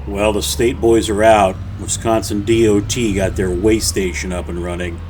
Well, the state boys are out. Wisconsin DOT got their way station up and running.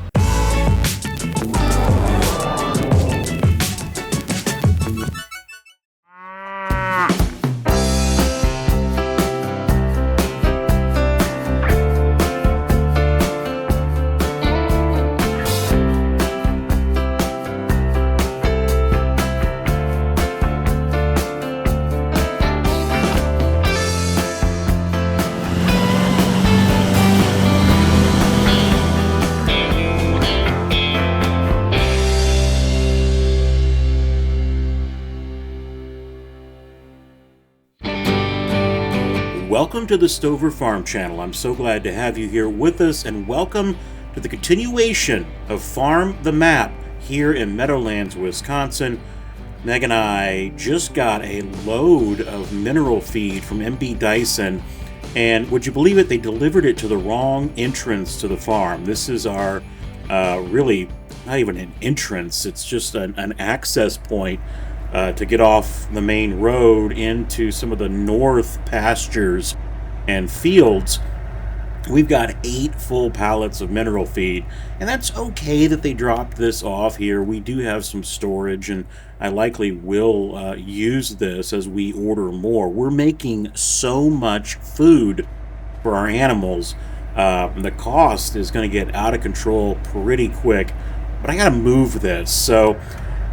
Welcome to the Stover Farm Channel. I'm so glad to have you here with us, and welcome to the continuation of Farm the Map here in Meadowlands, Wisconsin. Meg and I just got a load of mineral feed from MB Dyson, and would you believe it, they delivered it to the wrong entrance to the farm. This is our really not even an entrance, it's just an access point to get off the main road into some of the north pastures and fields. We've got 8 full pallets of mineral feed, and that's okay that they dropped this off here. We do have some storage, and I likely will use this as we order more. We're making so much food for our animals. The cost is going to get out of control pretty quick, but I got to move this. So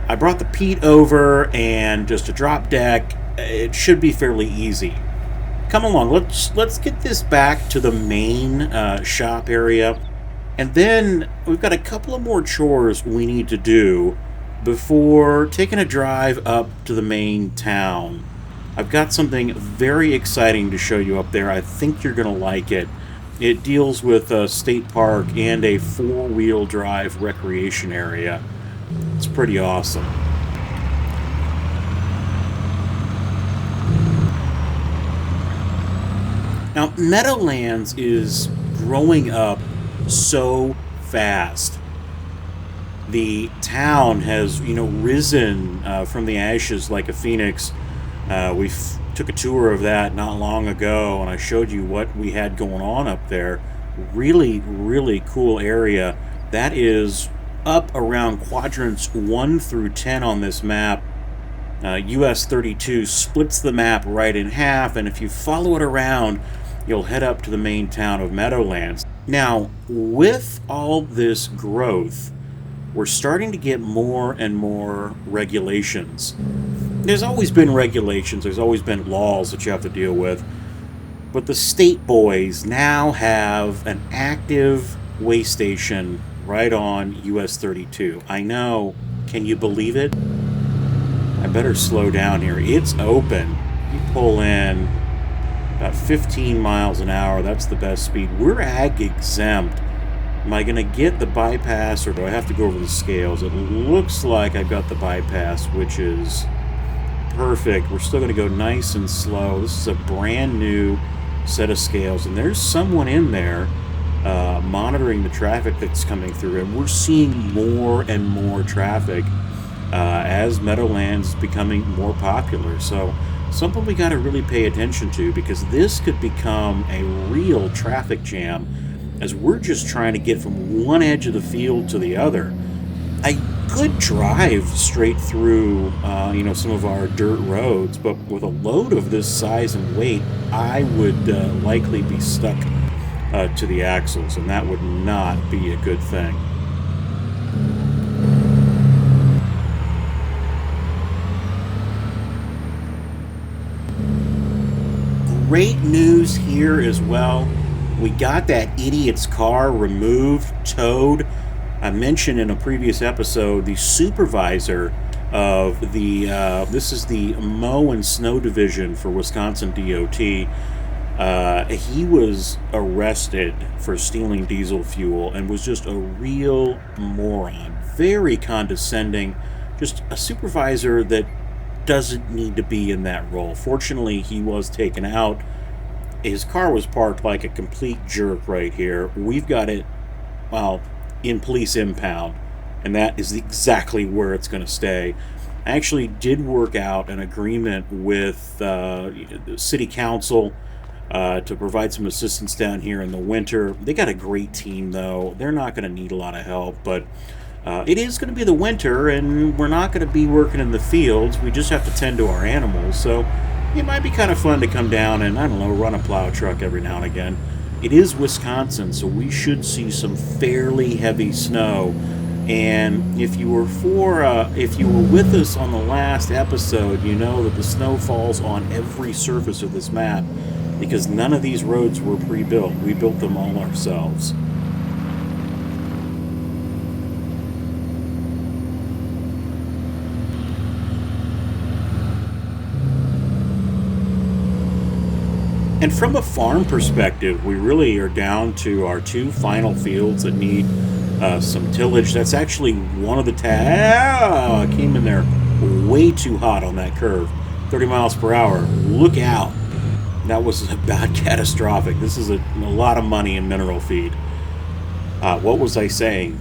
I brought the peat over and just a drop deck. It should be fairly easy. Come along, let's get this back to the main shop area, and then we've got a couple of more chores we need to do before taking a drive up to the main town. I've got something very exciting to show you up there. I think you're gonna like it. It deals with a state park and a 4-wheel drive recreation area. It's pretty awesome. Now, Meadowlands is growing up so fast. The town has, risen from the ashes like a phoenix. We took a tour of that not long ago, and I showed you what we had going on up there. Really, really cool area. That is up around quadrants 1 through 10 on this map. US 32 splits the map right in half, and if you follow it around, you'll head up to the main town of Meadowlands. Now, with all this growth, we're starting to get more and more regulations. There's always been regulations, there's always been laws that you have to deal with, but the state boys now have an active way station right on US 32. I know, can you believe it? I better slow down here. It's open. You pull in about 15 miles an hour, that's the best speed. We're ag exempt. Am I going to get the bypass, or do I have to go over the scales? It looks like I've got the bypass, which is perfect. We're still going to go nice and slow. This is a brand new set of scales, and there's someone in there monitoring the traffic that's coming through, and we're seeing more and more traffic as Meadowlands is becoming more popular. So something we got to really pay attention to, because this could become a real traffic jam as we're just trying to get from one edge of the field to the other. I could drive straight through some of our dirt roads, but with a load of this size and weight, I would likely be stuck to the axles, and that would not be a good thing. Great news here as well. We got that idiot's car removed, towed. I mentioned in a previous episode the supervisor of the this is the mow and snow division for Wisconsin DOT. He was arrested for stealing diesel fuel and was just a real moron. Very condescending. Just a supervisor that doesn't need to be in that role. Fortunately, he was taken out. His car was parked like a complete jerk right here. We've got it, in police impound, and that is exactly where it's going to stay. I actually did work out an agreement with the city council to provide some assistance down here in the winter. They got a great team, though. They're not going to need a lot of help, but it is going to be the winter, and we're not going to be working in the fields. We just have to tend to our animals, so it might be kind of fun to come down and, I don't know, run a plow truck every now and again. It is Wisconsin, so we should see some fairly heavy snow. And if you were with us on the last episode, you know that the snow falls on every surface of this map because none of these roads were pre-built. We built them all ourselves. And from a farm perspective, we really are down to our two final fields that need some tillage. That's actually one of the came in there way too hot on that curve. 30 miles per hour. Look out. That was about catastrophic. This is a lot of money in mineral feed. What was I saying?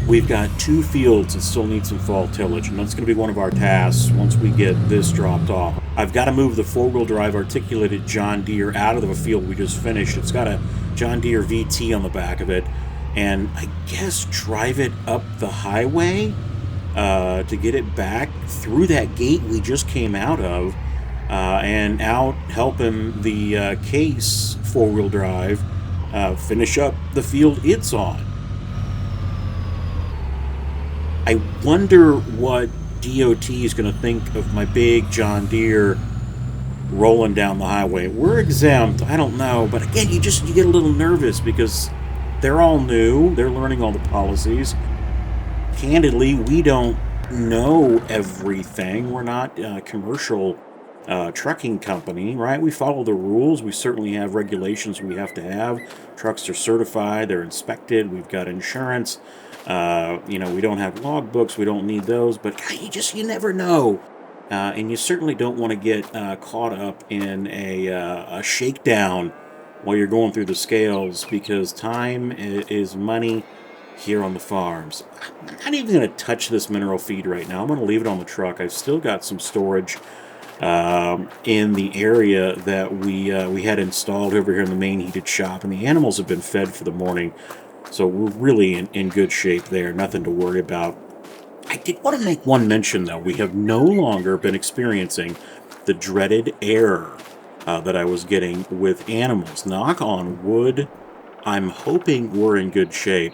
We've got two fields that still need some fall tillage, and that's going to be one of our tasks once we get this dropped off. I've got to move the four-wheel drive articulated John Deere out of the field we just finished. It's got a John Deere VT on the back of it, and I guess drive it up the highway to get it back through that gate we just came out of, and out helping the Case four-wheel drive finish up the field it's on. I wonder what DOT is going to think of my big John Deere rolling down the highway. We're exempt, I don't know, but again, you get a little nervous because they're all new, they're learning all the policies. Candidly, we don't know everything. We're not a commercial trucking company, right? We follow the rules. We certainly have regulations we have to have. Trucks are certified, they're inspected, we've got insurance. We don't have logbooks, we don't need those, but you never know. And you certainly don't want to get caught up in a shakedown while you're going through the scales, because time is money here on the farms. I'm not even going to touch this mineral feed right now. I'm going to leave it on the truck. I've still got some storage in the area that we had installed over here in the main heated shop, and the animals have been fed for the morning. So we're really in good shape there. Nothing to worry about. I did want to make one mention, though. We have no longer been experiencing the dreaded error that I was getting with animals. Knock on wood. I'm hoping we're in good shape.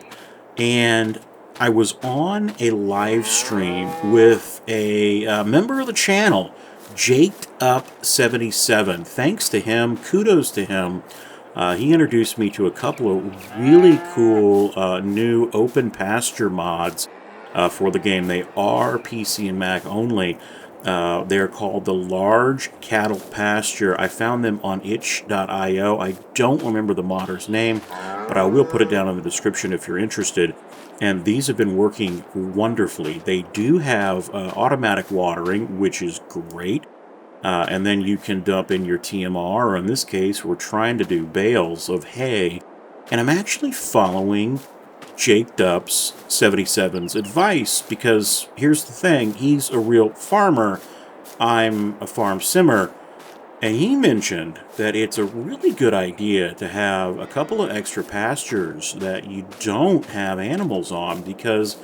And I was on a live stream with a member of the channel, Jaked Up 77. Thanks to him. Kudos to him. He introduced me to a couple of really cool new open pasture mods for the game. They are PC and Mac only. They're called the Large Cattle Pasture. I found them on itch.io. I don't remember the modder's name, but I will put it down in the description if you're interested. And these have been working wonderfully. They do have automatic watering, which is great. And then you can dump in your TMR, or in this case, we're trying to do bales of hay. And I'm actually following Jaked Up's 77's advice, because here's the thing, he's a real farmer, I'm a farm simmer, and he mentioned that it's a really good idea to have a couple of extra pastures that you don't have animals on, because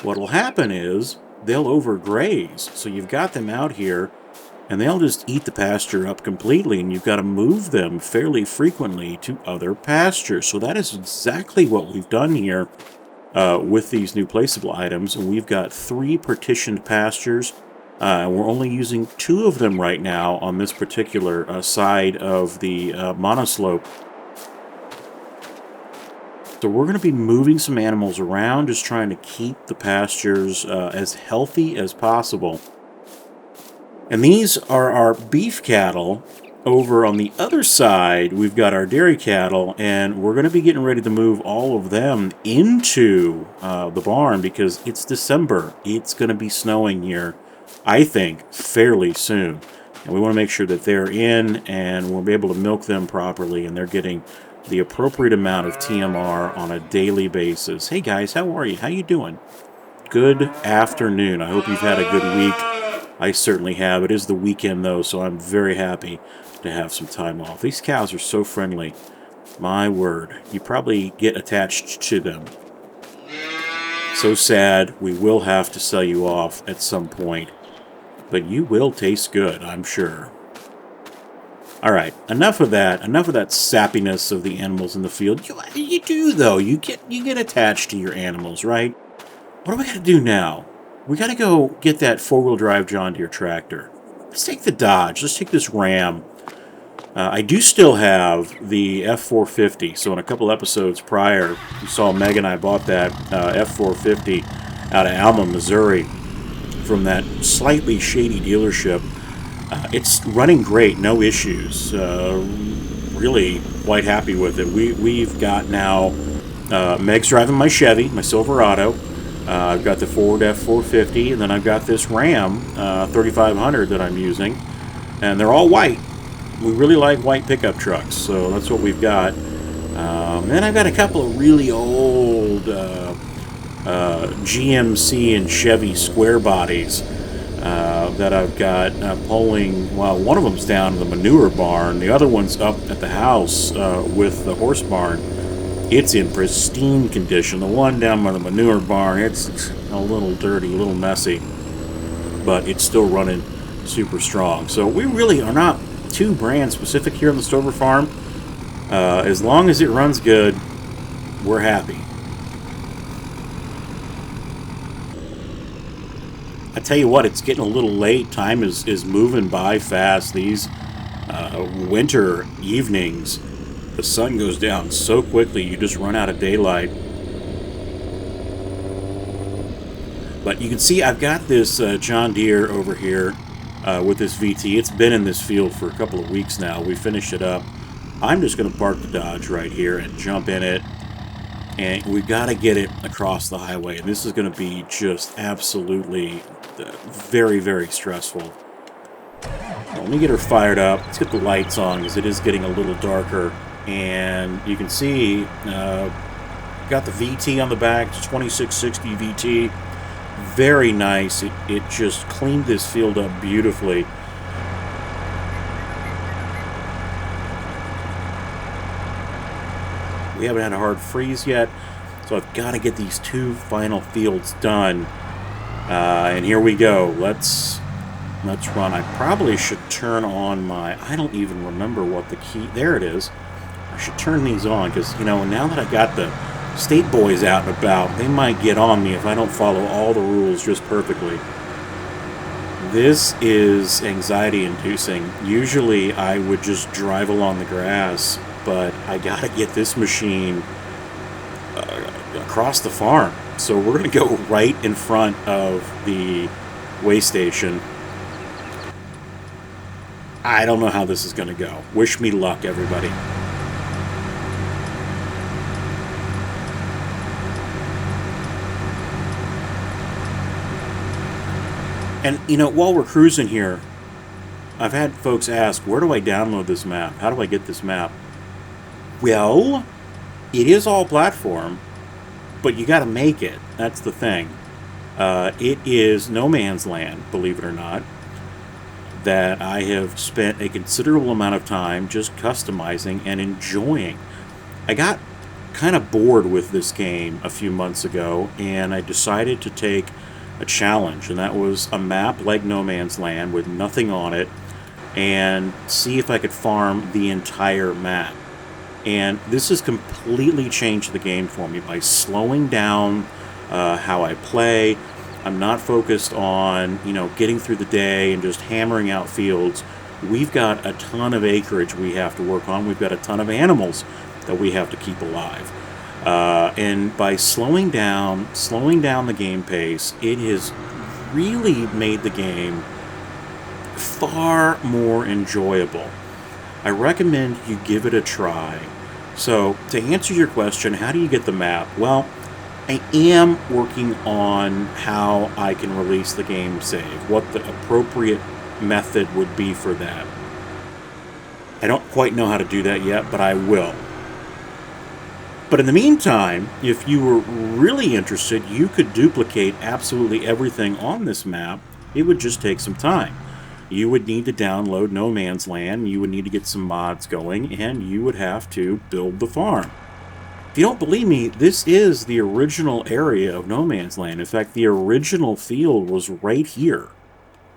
what will happen is they'll overgraze. So you've got them out here, and they'll just eat the pasture up completely, and you've got to move them fairly frequently to other pastures. So that is exactly what we've done here with these new placeable items. And we've got 3 partitioned pastures, and we're only using 2 of them right now on this particular side of the monoslope. So we're going to be moving some animals around, just trying to keep the pastures as healthy as possible. And these are our beef cattle. Over on the other side, we've got our dairy cattle, and we're going to be getting ready to move all of them into the barn because it's December. It's going to be snowing here, I think, fairly soon. And we want to make sure that they're in and we'll be able to milk them properly and they're getting the appropriate amount of TMR on a daily basis. Hey guys, how are you? How you doing? Good afternoon. I hope you've had a good week. I certainly have. It is the weekend, though, so I'm very happy to have some time off. These cows are so friendly. My word. You probably get attached to them. So sad, we will have to sell you off at some point. But you will taste good, I'm sure. Alright, enough of that sappiness of the animals in the field. You do, though. You get attached to your animals, right? What do we got to do now? We got to go get that four-wheel drive John Deere tractor. Let's take the Dodge. Let's take this Ram. I do still have the F450, so in a couple episodes prior, you saw Meg and I bought that F450 out of Alma, Missouri, from that slightly shady dealership. It's running great, no issues. Really quite happy with it. We've got now, Meg's driving my Chevy, my Silverado. I've got the Ford F450, and then I've got this Ram 3500 that I'm using, and they're all white. We really like white pickup trucks, so that's what we've got. Then I've got a couple of really old GMC and Chevy square bodies that I've got pulling. Well, one of them's down in the manure barn. The other one's up at the house with the horse barn. It's in pristine condition. The one down by the manure barn, it's a little dirty, a little messy, but it's still running super strong. So we really are not too brand specific here on the Stover farm. As long as it runs good, we're happy. I tell you what, it's getting a little late. Time is moving by fast. These winter evenings, the sun goes down so quickly, you just run out of daylight. But you can see I've got this John Deere over here with this VT. It's been in this field for a couple of weeks now. We finished it up. I'm just going to park the Dodge right here and jump in it. And we've got to get it across the highway. And this is going to be just absolutely very, very stressful. Let me get her fired up. Let's get the lights on because it is getting a little darker. And you can see, got the VT on the back. It's 2660 VT. Very nice. It just cleaned this field up beautifully. We haven't had a hard freeze yet, so I've got to get these two final fields done. And here we go. Let's run. I probably should turn on my... I don't even remember what the key... There it is. I should turn these on because, you know, now that I got the state boys out and about, they might get on me if I don't follow all the rules just perfectly. This is anxiety-inducing. Usually I would just drive along the grass, but I gotta get this machine across the farm. So we're gonna go right in front of the weigh station. I don't know how this is gonna go. Wish me luck, everybody. And, you know, while we're cruising here, I've had folks ask, where do I download this map? How do I get this map? Well, it is all platform, but you got to make it. That's the thing. It is no man's land, believe it or not, that I have spent a considerable amount of time just customizing and enjoying. I got kind of bored with this game a few months ago, and I decided to take a challenge, and that was a map like No Man's Land with nothing on it, and see if I could farm the entire map. And this has completely changed the game for me by slowing down how I play. I'm not focused on, you know, getting through the day and just hammering out fields. We've got a ton of acreage we have to work on. We've got a ton of animals that we have to keep alive. And by slowing down the game pace, it has really made the game far more enjoyable. I recommend you give it a try. So, to answer your question, how do you get the map? Well, I am working on how I can release the game save, what the appropriate method would be for that. I don't quite know how to do that yet, but I will. But in the meantime, if you were really interested, you could duplicate absolutely everything on this map. It would just take some time. you would need to download No Man's Land, you would need to get some mods going, and you would have to build the farm. If you don't believe me, this is the original area of No Man's Land. In fact, the original field was right here.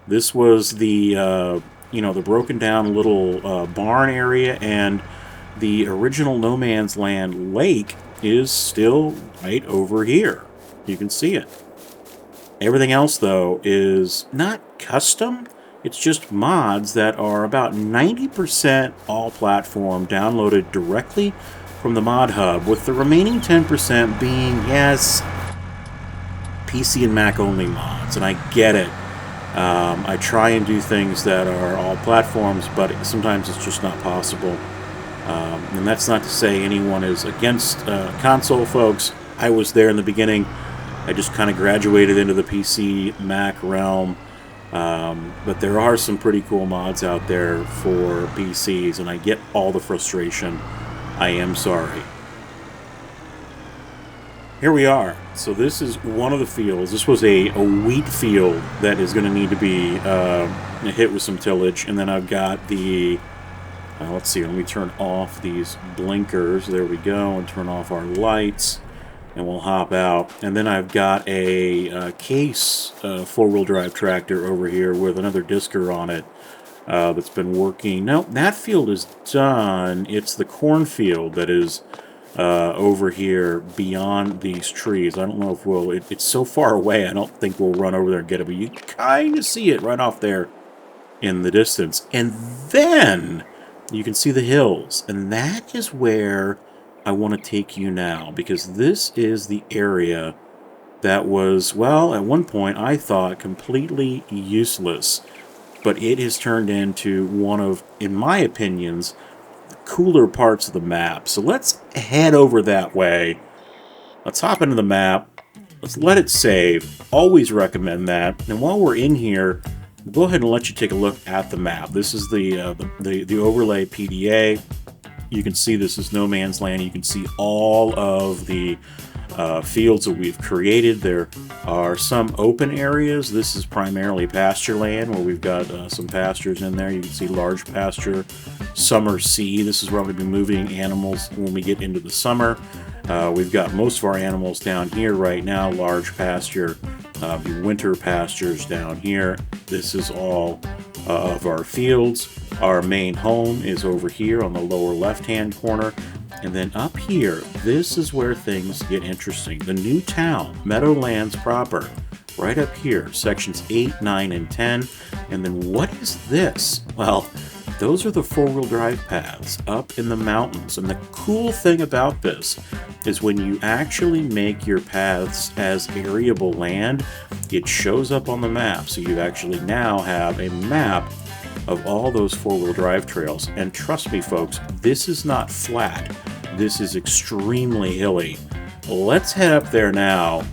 This was the, the broken down little barn area, and the original No Man's Land lake is still right over here. You can see it. Everything else, though, is not custom. It's just mods that are about 90% all-platform, downloaded directly from the mod hub, with the remaining 10% being, yes, PC and Mac only mods. And I get it. I try and do things that are all platforms, but sometimes it's just not possible. And that's not to say anyone is against console folks. I was there in the beginning. I just kind of graduated into the PC Mac realm. But there are some pretty cool mods out there for PCs, and I get all the frustration. I am sorry. Here we are. So this is one of the fields. This was a wheat field that is going to need to be hit with some tillage. And then I've got the... let's see, let me turn off these blinkers. There we go. And turn off our lights. And we'll hop out. And then I've got a case four-wheel drive tractor over here with another disker on it that's been working. No, that field is done. It's the cornfield that is over here beyond these trees. I don't know if we'll... It's so far away, I don't think we'll run over there and get it. But you kind of see it right off there in the distance. And then you can see the hills. And that is where I want to take you now, because this is the area that was, well, at one point I thought completely useless, but it has turned into one of, in my opinions, the cooler parts of the map. So let's head over that way. Let's hop into the map. Let's let it save. Always recommend that. And while we're in here, we'll go ahead and let you take a look at the map. This is the overlay PDA. You can see this is No Man's Land. You can see all of the fields that we've created. There are some open areas. This is primarily pasture land, where we've got some pastures in there. You can see large pasture, summer sea. This is where I'm going to be moving animals when we get into the summer. We've got most of our animals down here right now, large pasture, the winter pastures down here. This is all of our fields. Our main home is over here on the lower left-hand corner. And then up here, this is where things get interesting. The new town, Meadowlands proper, right up here, sections 8, 9, and 10. And then what is this? Well, those are the four-wheel drive paths up in the mountains. And the cool thing about this is when you actually make your paths as arable land, it shows up on the map. So you actually now have a map of all those four-wheel drive trails. And trust me, folks, this is not flat. This is extremely hilly. Let's head up there now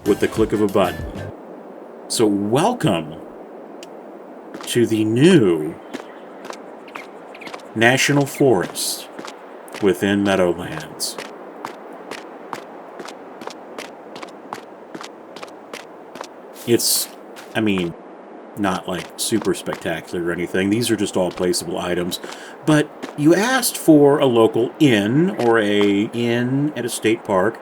with the click of a button. So welcome to the new National Forest within Meadowlands. It's, I mean, not like super spectacular or anything. These are just all placeable items. But you asked for a local inn or a inn at a state park,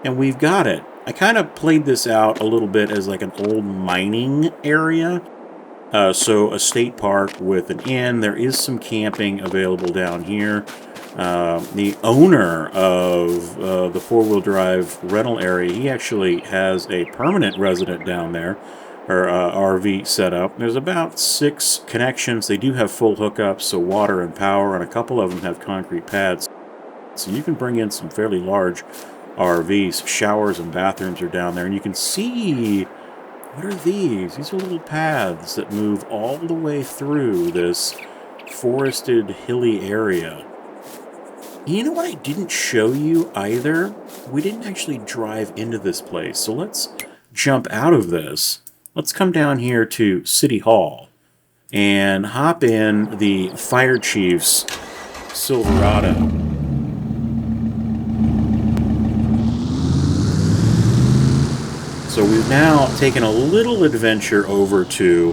and we've got it. I kind of played this out a little bit as like an old mining area. So a state park with an inn. There is some camping available down here. The owner of the four-wheel drive rental area, he actually has a permanent resident down there, or RV set up. There's about 6 connections. They do have full hookups, so water and power, and a couple of them have concrete pads. So you can bring in some fairly large RVs. Showers and bathrooms are down there, and you can see, what are these? These are little paths that move all the way through this forested, hilly area. You know what I didn't show you either? We didn't actually drive into this place. So let's jump out of this. Let's come down here to City Hall and hop in the Fire Chief's Silverado. So we've now taken a little adventure over to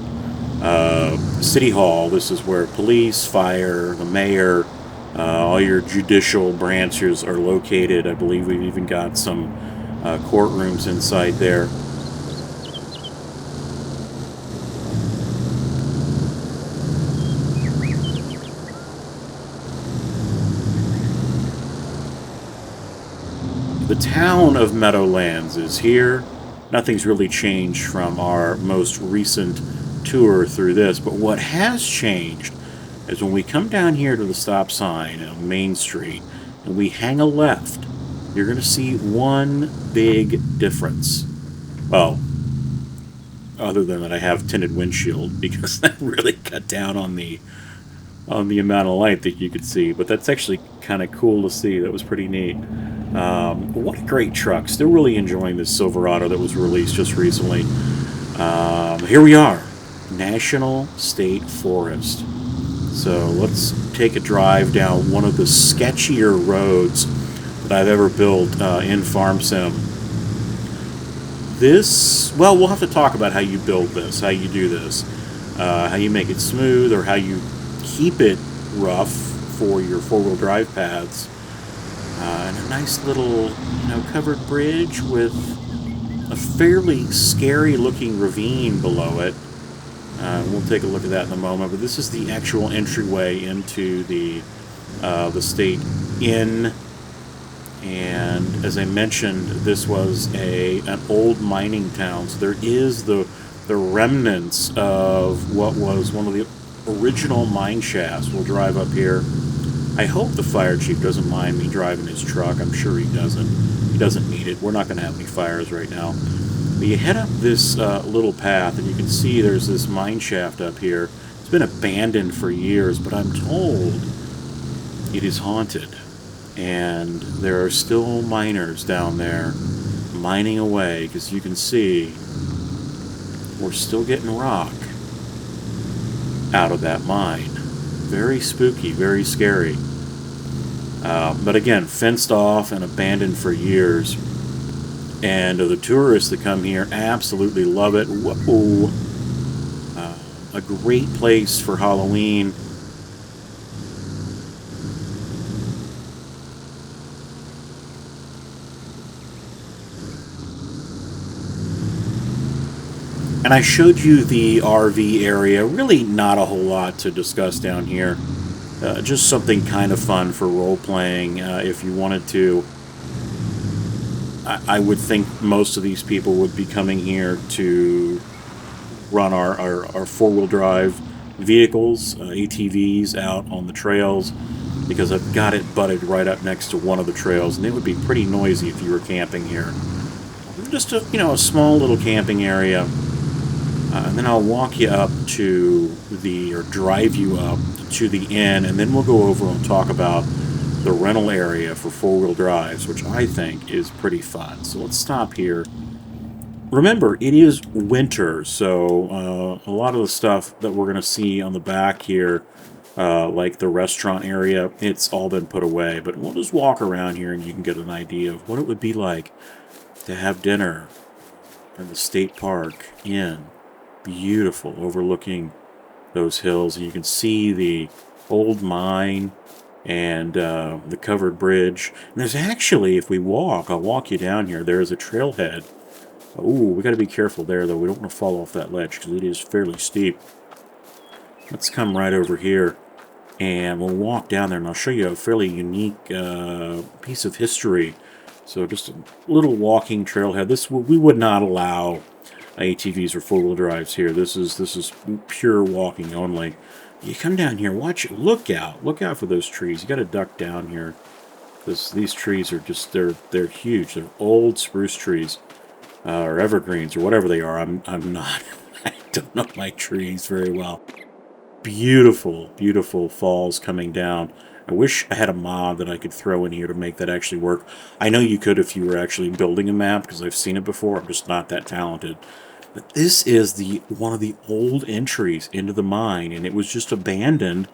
City Hall. This is where police, fire, the mayor, all your judicial branches are located. I believe we've even got some courtrooms inside there. The town of Meadowlands is here. Nothing's really changed from our most recent tour through this, but what has changed is when we come down here to the stop sign on Main Street and we hang a left, you're going to see one big difference. Well, other than that I have tinted windshield because that really cut down on the amount of light that you could see, but that's actually kind of cool to see. That was pretty neat. What a great truck. Still really enjoying this Silverado that was released just recently. Here we are, National State Forest. So let's take a drive down one of the sketchier roads that I've ever built in Farm Sim. This, well, we'll have to talk about how you build this, how you do this, how you make it smooth, or how you keep it rough for your four-wheel drive paths. And a nice little, covered bridge with a fairly scary-looking ravine below it. We'll take a look at that in a moment. But this is the actual entryway into the state inn. And as I mentioned, this was an old mining town. So there is the remnants of what was one of the original mine shafts. We'll drive up here. I hope the fire chief doesn't mind me driving his truck. I'm sure he doesn't. He doesn't need it. We're not going to have any fires right now. But you head up this little path, and you can see there's this mine shaft up here. It's been abandoned for years, but I'm told it is haunted. And there are still miners down there mining away, because you can see we're still getting rock out of that mine. Very spooky, very scary. But again, fenced off and abandoned for years. And the tourists that come here absolutely love it. Whoa! A great place for Halloween. And I showed you the RV area. Really not a whole lot to discuss down here. Just something kind of fun for role-playing if you wanted to. I would think most of these people would be coming here to run our four-wheel drive vehicles, ATVs, out on the trails, because I've got it butted right up next to one of the trails, and it would be pretty noisy if you were camping here. Just a small little camping area. And then I'll walk you up to or drive you up to the inn, and then we'll go over and talk about the rental area for four-wheel drives, which I think is pretty fun. So let's stop here. Remember, it is winter, so a lot of the stuff that we're going to see on the back here, like the restaurant area, it's all been put away. But we'll just walk around here, and you can get an idea of what it would be like to have dinner in the state park inn. Beautiful, overlooking those hills, and you can see the old mine and the covered bridge. And there's actually, if we walk, I'll walk you down here, there's a trailhead. Ooh, we got to be careful there, though. We don't want to fall off that ledge because it is fairly steep. Let's come right over here, and we'll walk down there, and I'll show you a fairly unique piece of history. So just a little walking trailhead. We would not allow ATVs or four-wheel drives here. This is pure walking only. You come down here, watch it. Look out for those trees. You got to duck down here because these trees are just they're huge. They're old spruce trees or evergreens or whatever they are. I'm not. I don't know my trees very well. Beautiful falls coming down. I wish I had a mod that I could throw in here to make that actually work. I know you could if you were actually building a map, because I've seen it before. I'm just not that talented. But this is one of the old entries into the mine, and it was just abandoned.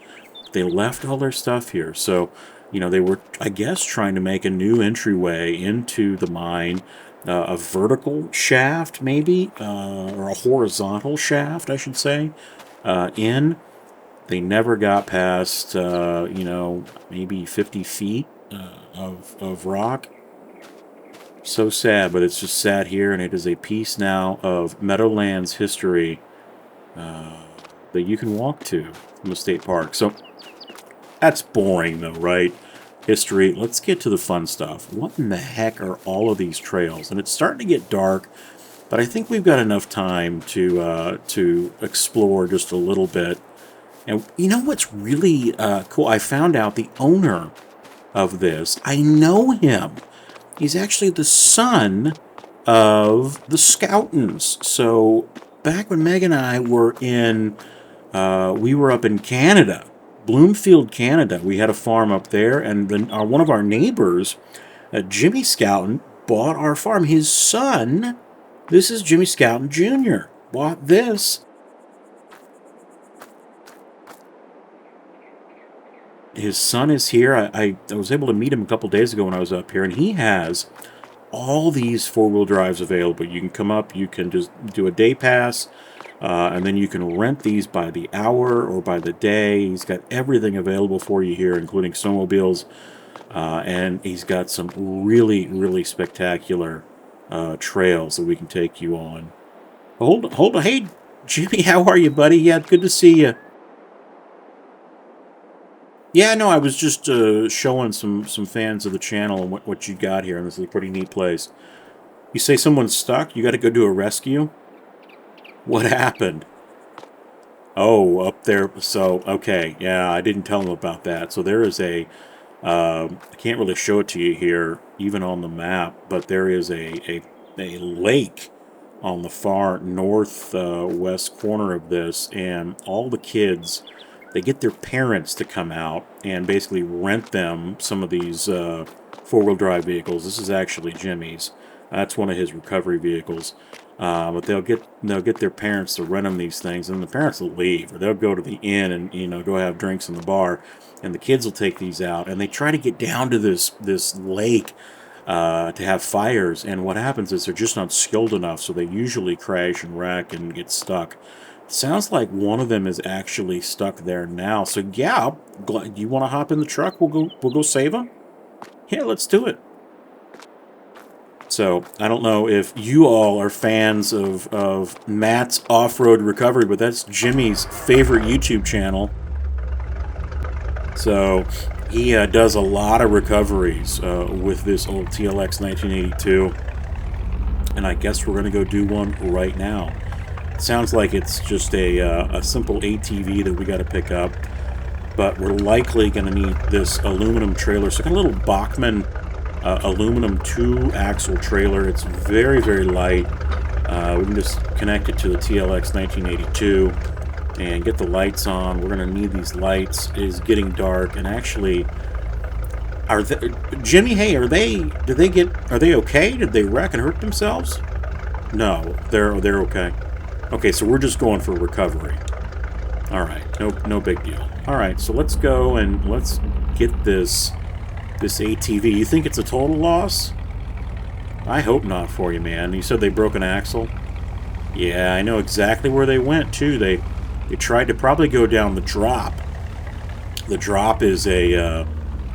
They left all their stuff here. So, they were, I guess, trying to make a new entryway into the mine. a vertical shaft, maybe, or a horizontal shaft, I should say, in. They never got past, maybe 50 feet of rock. So sad, but it's just sat here, and it is a piece now of Meadowlands history that you can walk to from the state park. So that's boring, though, right? History. Let's get to the fun stuff. What in the heck are all of these trails? And it's starting to get dark, but I think we've got enough time to explore just a little bit. And you know what's really cool? I found out the owner of this. I know him. He's actually the son of the Scoutons. So back when Meg and I were we were up in Canada, Bloomfield, Canada. We had a farm up there, and then one of our neighbors, Jimmy Scouton, bought our farm. His son, this is Jimmy Scouton Jr., bought this. His son is here. I was able to meet him a couple days ago when I was up here, and he has all these four-wheel drives available. You can come up, you can just do a day pass, and then you can rent these by the hour or by the day. He's got everything available for you here, including snowmobiles, and he's got some really, really spectacular trails that we can take you on. Hold on. Hey, Jimmy, how are you, buddy? Yeah, good to see you. Yeah, no, I was just showing some fans of the channel and what you got here, and this is a pretty neat place. You say someone's stuck? You got to go do a rescue? What happened? Oh, up there. So, okay, yeah, I didn't tell them about that. So there is I can't really show it to you here, even on the map, but there is a lake on the far northwest corner of this, and all the kids, they get their parents to come out and basically rent them some of these four-wheel drive vehicles. This is actually Jimmy's. That's one of his recovery vehicles. But they'll get their parents to rent them these things, and the parents will leave, or they'll go to the inn and go have drinks in the bar, and the kids will take these out, and they try to get down to this lake to have fires, and what happens is they're just not skilled enough, so they usually crash and wreck and get stuck. Sounds like one of them is actually stuck there now. So yeah, you want to hop in the truck? We'll go save him. Yeah, let's do it. So I don't know if you all are fans of Matt's Off-Road Recovery, but that's Jimmy's favorite YouTube channel. So he does a lot of recoveries with this old TLX 1982, and I guess we're going to go do one right now. Sounds like it's just a simple ATV that we got to pick up, but we're likely going to need this aluminum trailer. So, got a little Bachmann aluminum 2-axle trailer. It's very, very light. We can just connect it to the TLX 1982 and get the lights on. We're going to need these lights. It is getting dark, and actually, Jimmy? Hey, are they okay? Did they wreck and hurt themselves? No, they're okay. Okay, so we're just going for recovery. All right, no big deal. All right, so let's go and let's get this ATV. You think it's a total loss? I hope not for you, man. You said they broke an axle? Yeah, I know exactly where they went, too. They tried to probably go down the drop. The drop is a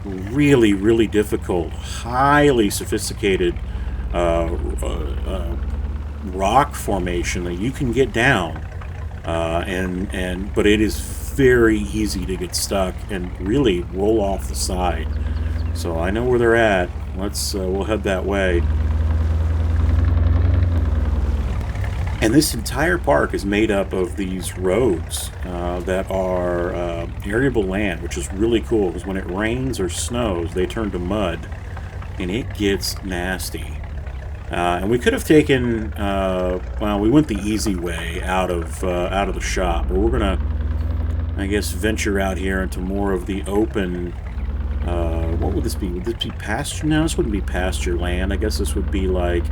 really, really difficult, highly sophisticated rock formation that you can get down, but it is very easy to get stuck and really roll off the side. So I know where they're at. We'll head that way. And this entire park is made up of these roads that are arable land, which is really cool because when it rains or snows, they turn to mud, and it gets nasty. And we could have taken, we went the easy way out of the shop, but we're gonna, I guess, venture out here into more of the open. What would this be? Would this be pasture? No, this wouldn't be pasture land. I guess this would be like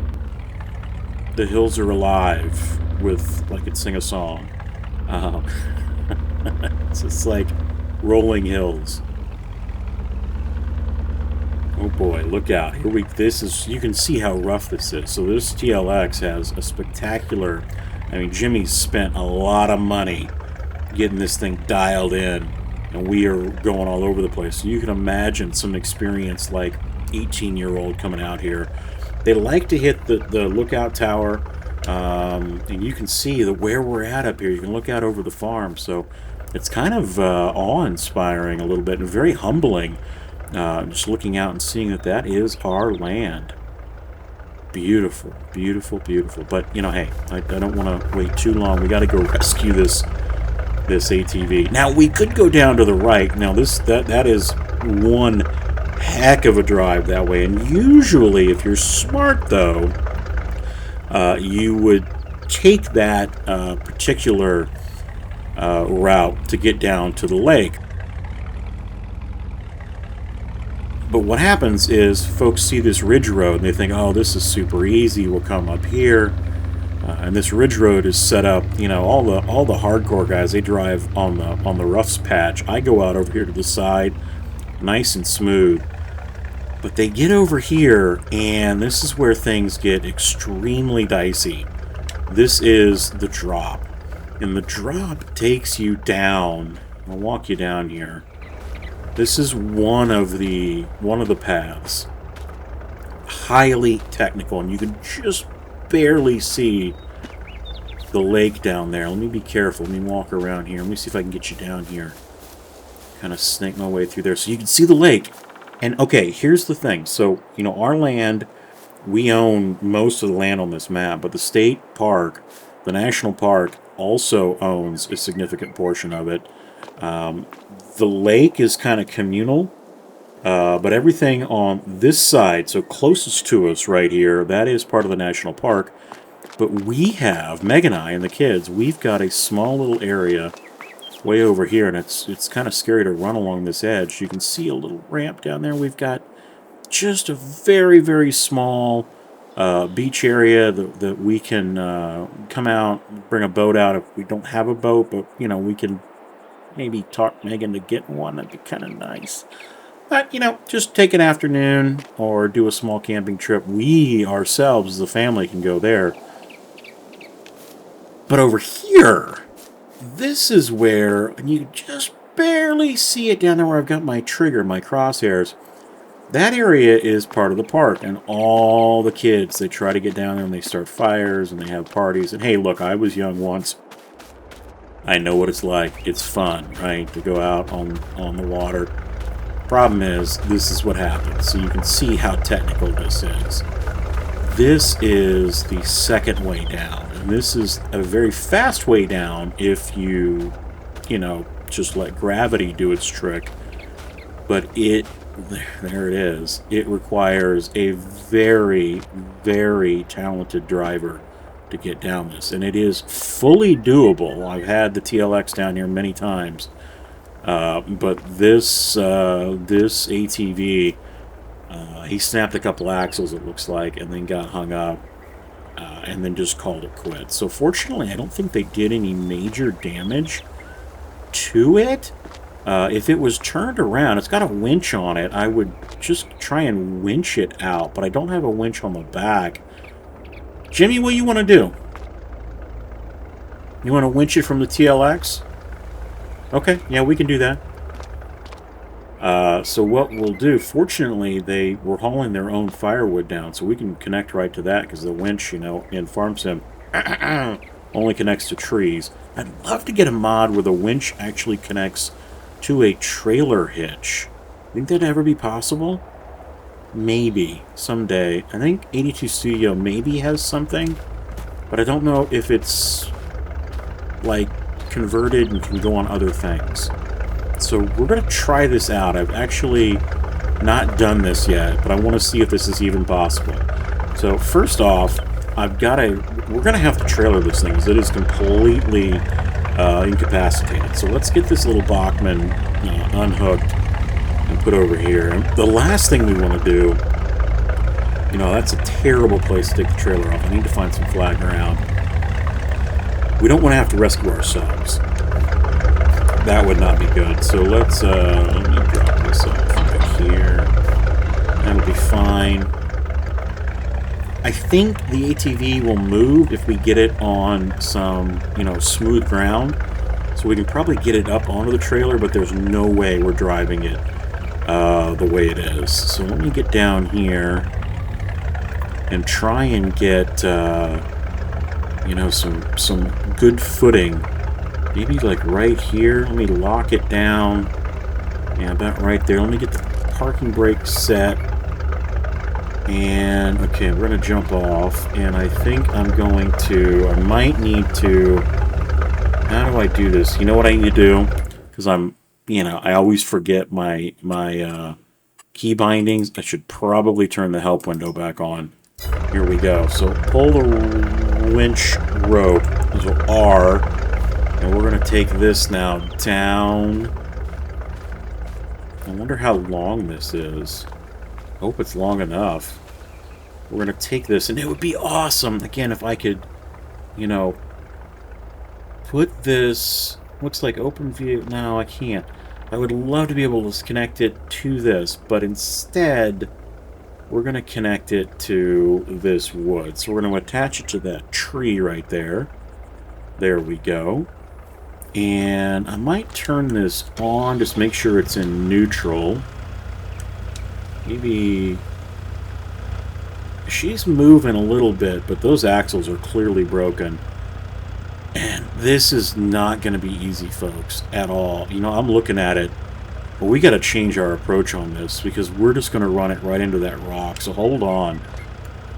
the hills are alive with, like, it sing a song. It's just like rolling hills. Oh boy, look out. This is, you can see how rough this is. So this TLX has a spectacular, I mean, Jimmy's spent a lot of money getting this thing dialed in, and we are going all over the place. So you can imagine some experience like 18-year-old coming out here. They like to hit the lookout tower, and you can see where we're at up here. You can look out over the farm, so it's kind of awe-inspiring a little bit, and very humbling. Just looking out and seeing that is our land. Beautiful, beautiful, beautiful. But, you know, hey, I don't want to wait too long. We got to go rescue this ATV. Now, we could go down to the right. Now, that is one heck of a drive that way. And usually, if you're smart, though, you would take that particular route to get down to the lake. But what happens is folks see this ridge road and they think, oh, this is super easy. We'll come up here. And this ridge road is set up, you know, all the hardcore guys, they drive on the roughs patch. I go out over here to the side, nice and smooth. But they get over here, and this is where things get extremely dicey. This is the drop. And the drop takes you down. I'll walk you down here. This is one of the paths. Highly technical, and you can just barely see the lake down there. Let me be careful. Let me walk around here. Let me see if I can get you down here. Kind of snake my way through there so you can see the lake. And okay, here's the thing. So, you know, our land, we own most of the land on this map, but the state park, the national park, also owns a significant portion of it. The lake is kind of communal, but everything on this side, so closest to us right here, that is part of the national park. But we have, Meg and I and the kids, we've got a small little area way over here, and it's kind of scary to run along this edge. You can see a little ramp down there. We've got just a very, very small beach area that we can come out, bring a boat out if we don't have a boat, but, you know, we can maybe talk Megan to get one. That'd be kind of nice. But, you know, just take an afternoon or do a small camping trip. We ourselves, as a family, can go there. But over here, this is where, and you just barely see it down there where I've got my trigger, my crosshairs. That area is part of the park, and all the kids, they try to get down there and they start fires and they have parties. And hey, look, I was young once. I know what it's like. It's fun, right, to go out on the water. Problem is, this is what happens. So you can see how technical this is. This is the second way down. And this is a very fast way down if you know, just let gravity do its trick. But there it is. It requires a very, very talented driver to get down this, and it is fully doable. I've had the TLX down here many times, but this ATV, he snapped a couple axles, it looks like, and then got hung up, and then just called it quits. So fortunately, I don't think they did any major damage to it. If it was turned around, it's got a winch on it. I would just try and winch it out, but I don't have a winch on the back. Jimmy, what do you want to do? You want to winch it from the TLX? Okay, yeah, we can do that. So what we'll do, fortunately, they were hauling their own firewood down, so we can connect right to that, because the winch, you know, in Farm Sim only connects to trees. I'd love to get a mod where the winch actually connects to a trailer hitch. Think that'd ever be possible? Maybe someday. I think 82 Studio maybe has something, but I don't know if it's like converted and can go on other things. So we're going to try this out. I've actually not done this yet, but I want to see if this is even possible. So first off, we're going to have to trailer this thing because it is completely incapacitated. So let's get this little Bachman unhooked and put over here. And the last thing we want to do, you know, that's a terrible place to take the trailer off. I need to find some flat ground. We don't want to have to rescue ourselves. That would not be good. So let me drop this off right here. That'll be fine. I think the ATV will move if we get it on some, you know, smooth ground. So we can probably get it up onto the trailer, but there's no way we're driving it the way it is. So let me get down here and try and get, you know, some good footing. Maybe like right here. Let me lock it down. Yeah, about right there. Let me get the parking brake set. And, okay, we're going to jump off. And I think I might need to, how do I do this? You know what I need to do? Because you know, I always forget my key bindings. I should probably turn the help window back on. Here we go. So pull the winch rope. So R. And we're going to take this now down. I wonder how long this is. I hope it's long enough. We're going to take this, and it would be awesome, again, if I could, you know, put this, looks like open view. No, I can't. I would love to be able to connect it to this, but instead, we're going to connect it to this wood. So we're going to attach it to that tree right there. There we go. And I might turn this on, just make sure it's in neutral. Maybe she's moving a little bit, but those axles are clearly broken. And this is not going to be easy, folks, at all. You know, I'm looking at it, but we got to change our approach on this because we're just going to run it right into that rock. So hold on.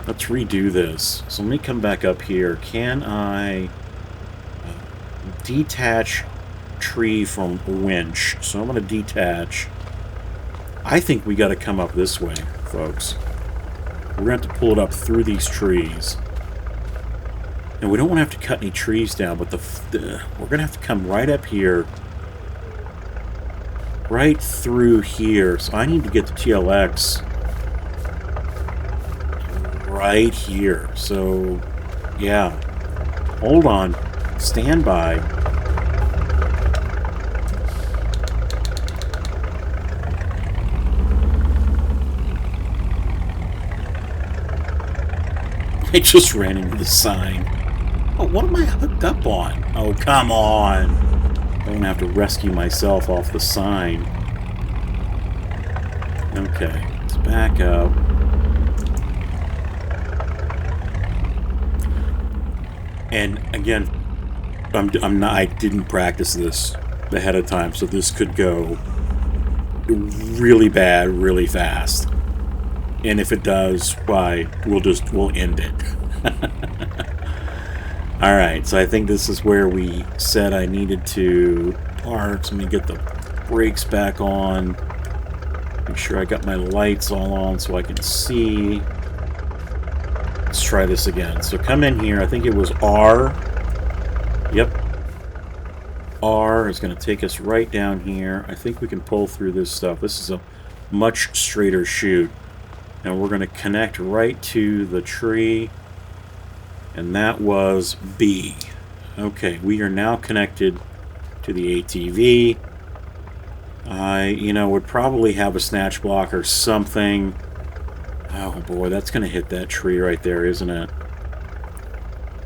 Let's redo this. So let me come back up here. Can I detach tree from winch? So I'm going to detach. I think we got to come up this way, folks. We're going to have to pull it up through these trees. And we don't want to have to cut any trees down, but we're going to have to come right up here. Right through here. So I need to get the TLX right here. So, yeah. Hold on. Stand by. I just ran into the sign. Oh, what am I hooked up on? Oh, come on. I'm going to have to rescue myself off the sign. Okay, let's back up. And again, I didn't practice this ahead of time, so this could go really bad, really fast. And if it does, why, we'll end it. Alright, so I think this is where we said I needed to park. So let me get the brakes back on. Make sure I got my lights all on so I can see. Let's try this again. So come in here. I think it was R. Yep. R is going to take us right down here. I think we can pull through this stuff. This is a much straighter chute. And we're going to connect right to the tree. And that was B. Okay, we are now connected to the ATV. I, would probably have a snatch block or something. Oh boy, that's going to hit that tree right there, isn't it?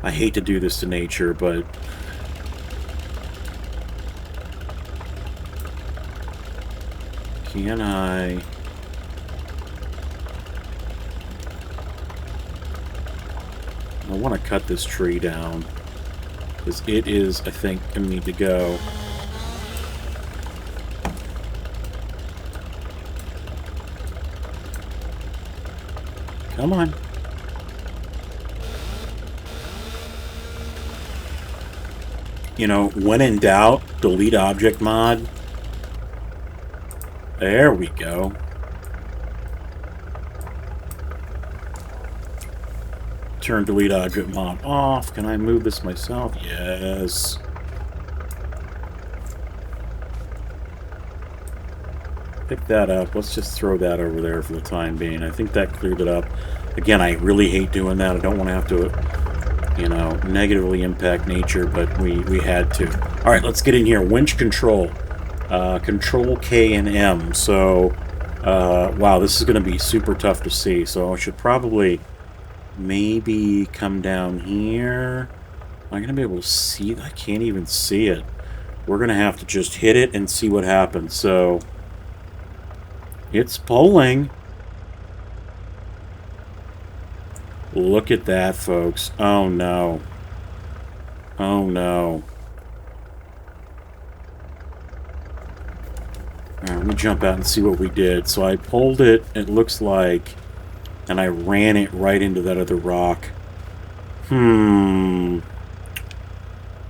I hate to do this to nature, but... Can I... I want to cut this tree down, because it is, I think, going to need to go. Come on. When in doubt, delete object mod. There we go. Turn delete object mod off. Can I move this myself? Yes. Pick that up. Let's just throw that over there for the time being. I think that cleared it up. Again, I really hate doing that. I don't want to have to, negatively impact nature, but we had to. Alright, let's get in here. Winch control. Control K and M. So, Wow, this is going to be super tough to see, so I should probably maybe come down here. Am I going to be able to see it? I can't even see it. We're going to have to just hit it and see what happens. So, it's pulling. Look at that, folks. Oh, no. Oh, no. Alright, let me jump out and see what we did. So I pulled it, it looks like, and I ran it right into that other rock. If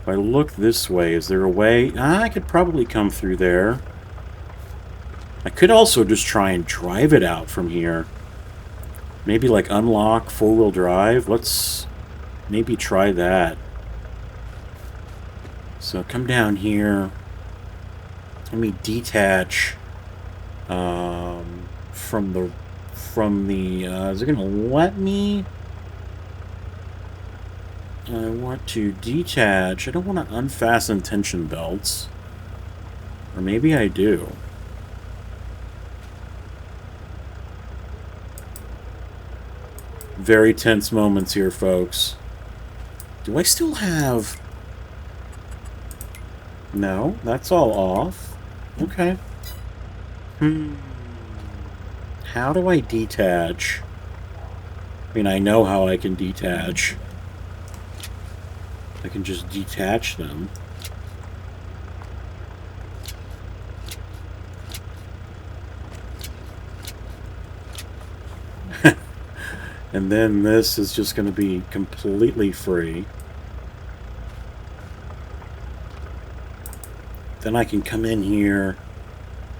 I look this way, is there a way? I could probably come through there. I could also just try and drive it out from here. Maybe like unlock four-wheel drive. Let's maybe try that. So come down here. Let me detach from the is it gonna let me? I want to detach. I don't want to unfasten tension belts. Or maybe I do. Very tense moments here, folks. Do I still have... No, that's all off. Okay. How do I detach? I mean, I know how I can detach. I can just detach them. And then this is just going to be completely free. Then I can come in here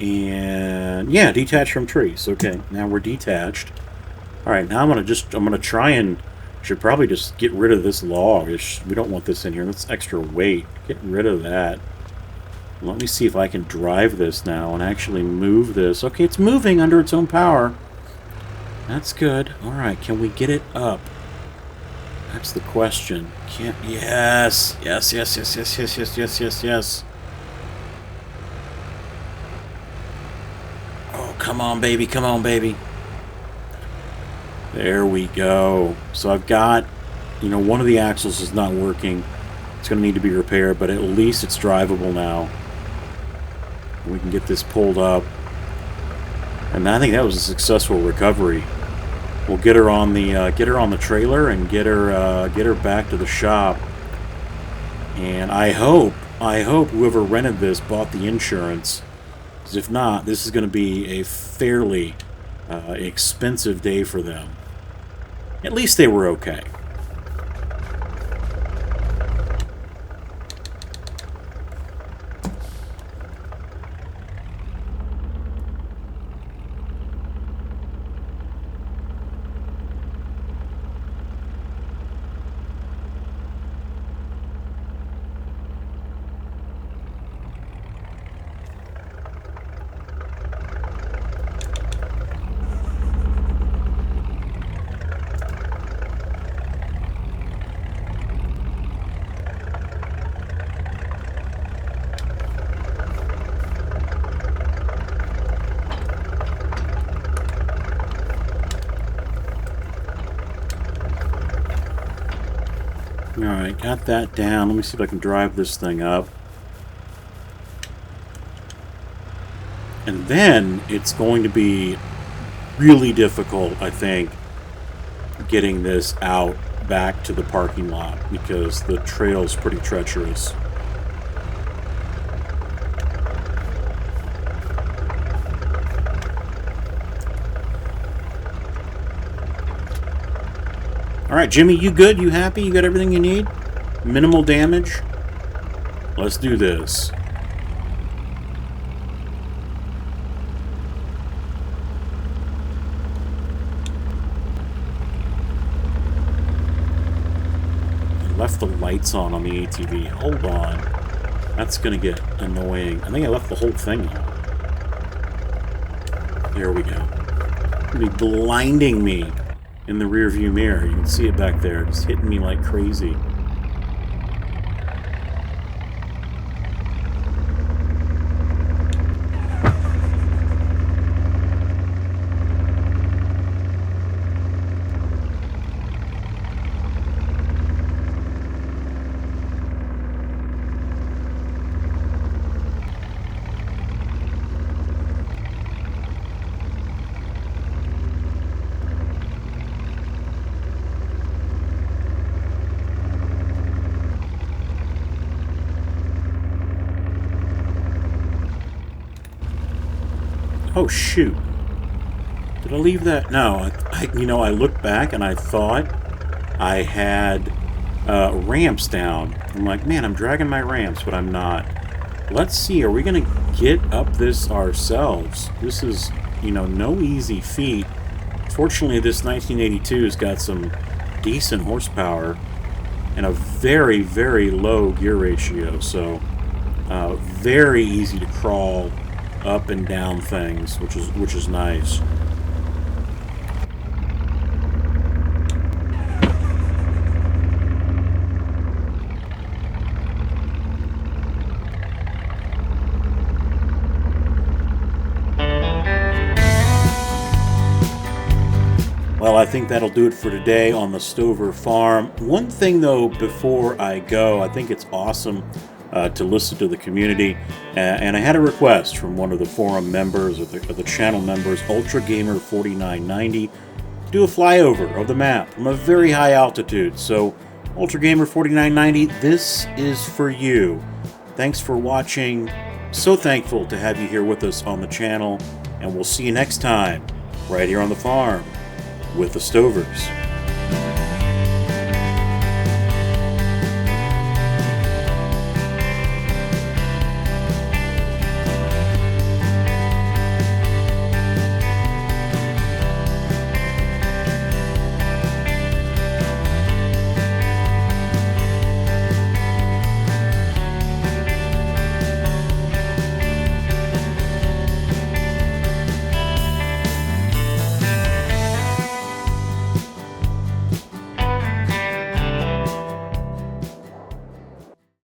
and, yeah, detach from trees. Okay, now we're detached. Alright, now I'm gonna try and, should probably just get rid of this log. We don't want this in here. That's extra weight. Get rid of that. Let me see if I can drive this now and actually move this. Okay, it's moving under its own power. That's good. Alright, can we get it up? That's the question. Can't... Yes! Yes, yes, yes, yes, yes, yes, yes, yes, yes. Oh, come on, baby, come on, baby. There we go. So I've got, you know, one of the axles is not working. It's going to need to be repaired, but at least it's drivable now. We can get this pulled up. And I think that was a successful recovery. We'll get her on the trailer and get her back to the shop. And I hope whoever rented this bought the insurance. Because if not, this is going to be a fairly expensive day for them. At least they were okay. Alright, got that down. Let me see if I can drive this thing up. And then it's going to be really difficult, I think, getting this out back to the parking lot because the trail's pretty treacherous. Alright, Jimmy, you good? You happy? You got everything you need? Minimal damage? Let's do this. I left the lights on the ATV. Hold on. That's gonna get annoying. I think I left the whole thing on. There we go. It's gonna be blinding me in the rearview mirror. You can see it back there, just hitting me like crazy. Oh, shoot. Did I leave that? No, I looked back and I thought I had ramps down. I'm like, man, I'm dragging my ramps, but I'm not. Let's see, are we going to get up this ourselves? This is, no easy feat. Fortunately, this 1982's got some decent horsepower and a very, very low gear ratio, so very easy to crawl up and down things, which is nice. Well, I think that'll do it for today on the Stover Farm. One thing, though, before I go, I think it's awesome to listen to the community. And I had a request from one of the forum members, or the channel members, UltraGamer4990, to do a flyover of the map from a very high altitude. So, UltraGamer4990, this is for you. Thanks for watching. So thankful to have you here with us on the channel. And we'll see you next time, right here on the farm, with the Stovers.